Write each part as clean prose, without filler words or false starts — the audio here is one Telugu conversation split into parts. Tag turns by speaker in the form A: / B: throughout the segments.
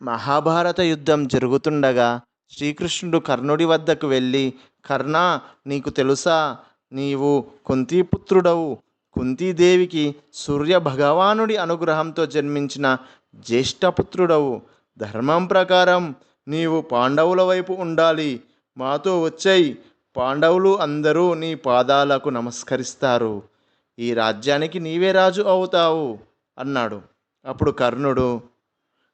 A: మహాభారత యుద్ధం జరుగుతుండగా శ్రీకృష్ణుడు కర్ణుడి వద్దకు వెళ్ళి, కర్ణ, నీకు తెలుసా, నీవు కుంతీపుత్రుడవు. కుంతీదేవికి సూర్య భగవానుడి అనుగ్రహంతో జన్మించిన జ్యేష్ఠపుత్రుడవు. ధర్మం ప్రకారం నీవు పాండవుల వైపు ఉండాలి. మాతో వచ్చేయి. పాండవులు అందరూ నీ పాదాలకు నమస్కరిస్తారు. ఈ రాజ్యానికి నీవే రాజు అవుతావు అన్నాడు. అప్పుడు కర్ణుడు,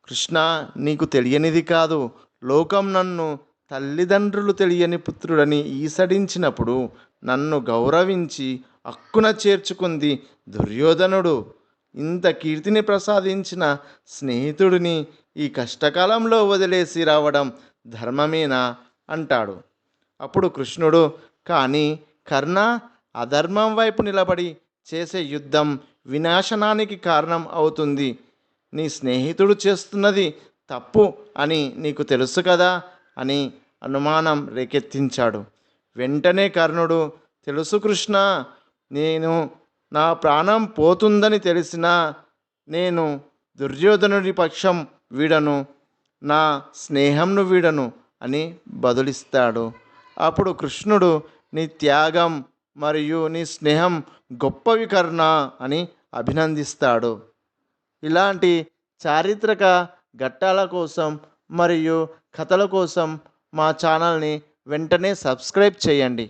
A: కృష్ణ, నీకు తెలియనిది కాదు. లోకం నన్ను తల్లిదండ్రులు తెలియని పుత్రుడని ఈసడించినప్పుడు నన్ను గౌరవించి అక్కున చేర్చుకుంది దుర్యోధనుడు. ఇంత కీర్తిని ప్రసాదించిన స్నేహితుడిని ఈ కష్టకాలంలో వదిలేసి రావడం ధర్మమేనా అంటాడు. అప్పుడు కృష్ణుడు, కానీ కర్ణ, అధర్మం వైపు నిలబడి చేసే యుద్ధం వినాశనానికి కారణం అవుతుంది. నీ స్నేహితుడు చేస్తున్నది తప్పు అని నీకు తెలుసు కదా అని అనుమానం రేకెత్తించాడు. వెంటనే కర్ణుడు, తెలుసు కృష్ణ, నేను నా ప్రాణం పోతుందని తెలిసినా నేను దుర్యోధనుడి పక్షం వీడను, నా స్నేహంను వీడను అని బదులిస్తాడు. అప్పుడు కృష్ణుడు, నీ త్యాగం మరియు నీ స్నేహం గొప్పవి కర్ణ అని అభినందిస్తాడు. ఇలాంటి చారిత్రక ఘట్టాల కోసం మరియు కథల కోసం మా ఛానల్ని వెంటనే సబ్స్క్రైబ్ చేయండి.